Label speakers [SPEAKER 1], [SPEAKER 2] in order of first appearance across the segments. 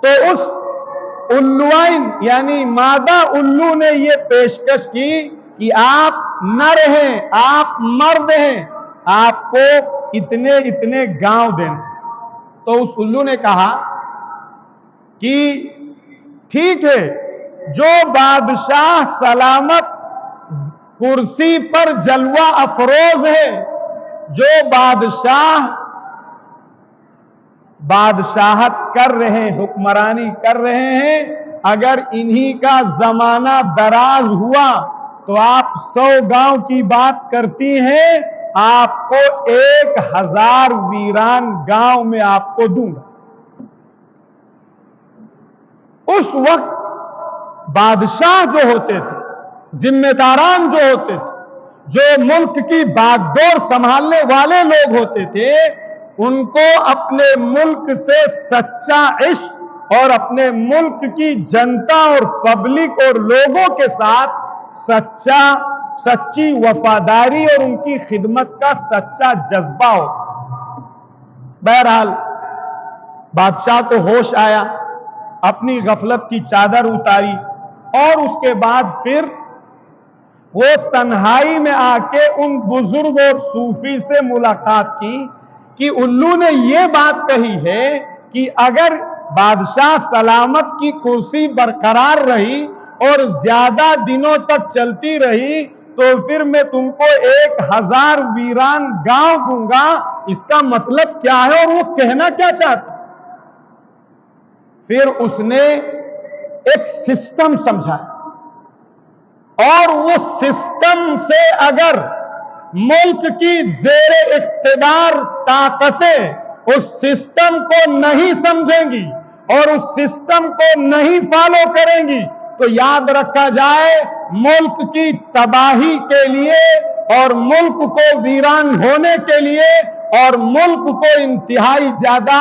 [SPEAKER 1] تو اس الوائن یعنی مادہ الو نے یہ پیشکش کی کہ آپ نر ہیں، آپ مرد ہیں، آپ کو اتنے اتنے گاؤں دینے۔ تو اس الو نے کہا کہ ٹھیک ہے، جو بادشاہ سلامت کرسی پر جلوہ افروز ہے، جو بادشاہت کر رہے ہیں، حکمرانی کر رہے ہیں، اگر انہی کا زمانہ دراز ہوا تو آپ 100 گاؤں کی بات کرتی ہیں، آپ کو 1000 ویران گاؤں میں آپ کو دوں گا۔ اس وقت بادشاہ جو ہوتے تھے، ذمہ داران جو ہوتے تھے، جو ملک کی باغ ڈور سنبھالنے والے لوگ ہوتے تھے، ان کو اپنے ملک سے سچا عشق اور اپنے ملک کی جنتا اور پبلک اور لوگوں کے ساتھ سچی وفاداری اور ان کی خدمت کا سچا جذبہ ہوتا۔ بہرحال بادشاہ کو ہوش آیا، اپنی غفلت کی چادر اتاری، اور اس کے بعد پھر وہ تنہائی میں آ کے ان بزرگ اور صوفی سے ملاقات کی کہ الو نے یہ بات کہی ہے کہ اگر بادشاہ سلامت کی کرسی برقرار رہی اور زیادہ دنوں تک چلتی رہی تو پھر میں تم کو 1000 ویران گاؤں دوں گا۔ اس کا مطلب کیا ہے اور وہ کہنا کیا چاہتا؟ پھر اس نے ایک سسٹم سمجھایا، اور وہ سسٹم سے اگر ملک کی زیر اقتدار طاقتیں اس سسٹم کو نہیں سمجھیں گی اور اس سسٹم کو نہیں فالو کریں گی تو یاد رکھا جائے ملک کی تباہی کے لیے اور ملک کو ویران ہونے کے لیے اور ملک کو انتہائی زیادہ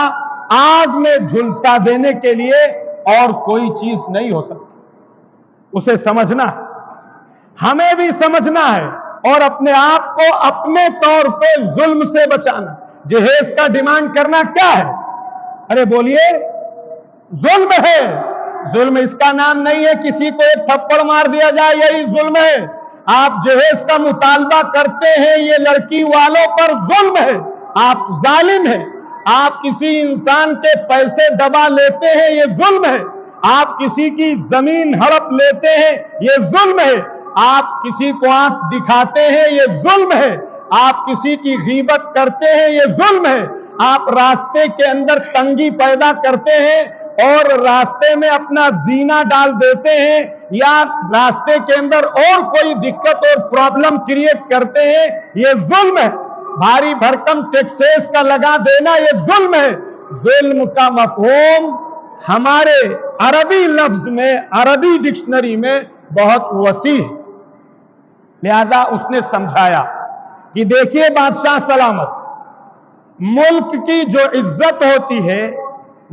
[SPEAKER 1] آگ میں جھلسا دینے کے لیے اور کوئی چیز نہیں ہو سکتی۔ اسے سمجھنا ہے، ہمیں بھی سمجھنا ہے، اور اپنے آپ کو اپنے طور پہ ظلم سے بچانا۔ جہیز کا ڈیمانڈ کرنا کیا ہے؟ ارے بولیے، ظلم ہے۔ ظلم اس کا نام نہیں ہے کسی کو ایک تھپڑ مار دیا جائے، یہی ظلم ہے۔ آپ جہیز کا مطالبہ کرتے ہیں، یہ لڑکی والوں پر ظلم ہے، آپ ظالم ہیں۔ آپ کسی انسان کے پیسے دبا لیتے ہیں، یہ ظلم ہے۔ آپ کسی کی زمین ہڑپ لیتے ہیں، یہ ظلم ہے۔ آپ کسی کو آنکھ دکھاتے ہیں، یہ ظلم ہے۔ آپ کسی کی غیبت کرتے ہیں، یہ ظلم ہے۔ آپ راستے کے اندر تنگی پیدا کرتے ہیں اور راستے میں اپنا زینہ ڈال دیتے ہیں، یا راستے کے اندر اور کوئی دقت اور پرابلم کریٹ کرتے ہیں، یہ ظلم ہے۔ بھاری بھرکم ٹیکسز کا لگا دینا، یہ ظلم ہے۔ ظلم کا مفہوم ہمارے عربی لفظ میں، عربی ڈکشنری میں بہت وسیع ہے۔ لہذا اس نے سمجھایا کہ دیکھیے بادشاہ سلامت، ملک کی جو عزت ہوتی ہے،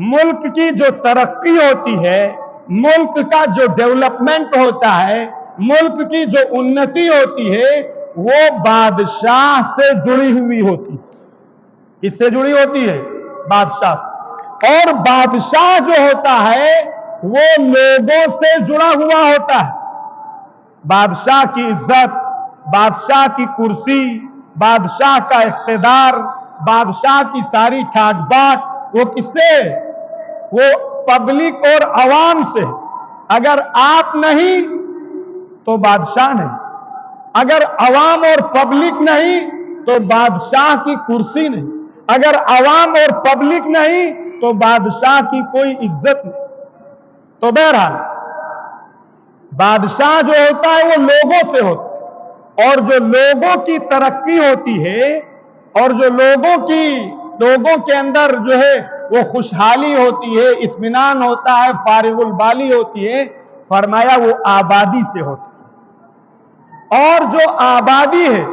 [SPEAKER 1] ملک کی جو ترقی ہوتی ہے، ملک کا جو ڈیولپمنٹ ہوتا ہے، ملک کی جو انتی ہوتی ہے، وہ بادشاہ سے جڑی ہوئی ہوتی ہے۔ کس سے جڑی ہوتی ہے؟ بادشاہ سے۔ اور بادشاہ جو ہوتا ہے وہ لوگوں سے جڑا ہوا ہوتا ہے۔ بادشاہ کی عزت، بادشاہ کی کرسی، بادشاہ کا اقتدار، بادشاہ کی ساری ٹھاٹ باٹ وہ کس سے؟ وہ پبلک اور عوام سے۔ اگر آپ نہیں تو بادشاہ نہیں، اگر عوام اور پبلک نہیں تو بادشاہ کی کرسی نہیں، اگر عوام اور پبلک نہیں تو بادشاہ کی کوئی عزت نہیں۔ تو بہرحال بادشاہ جو ہوتا ہے وہ لوگوں سے ہوتا ہے، اور جو لوگوں کی ترقی ہوتی ہے اور جو لوگوں کے اندر جو ہے وہ خوشحالی ہوتی ہے، اطمینان ہوتا ہے، فارغ البالی ہوتی ہے، فرمایا وہ آبادی سے ہوتی ہے۔ اور جو آبادی ہے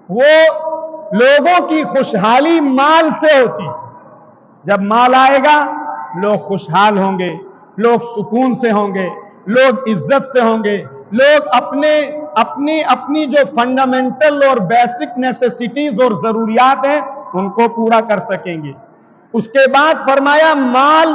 [SPEAKER 1] وہ لوگوں کی خوشحالی مال سے ہوتی ہے۔ جب مال آئے گا لوگ خوشحال ہوں گے، لوگ سکون سے ہوں گے، لوگ عزت سے ہوں گے، لوگ اپنی جو فنڈامنٹل اور بیسک نیسیسٹیز اور ضروریات ہیں ان کو پورا کر سکیں گے۔ اس کے بعد فرمایا مال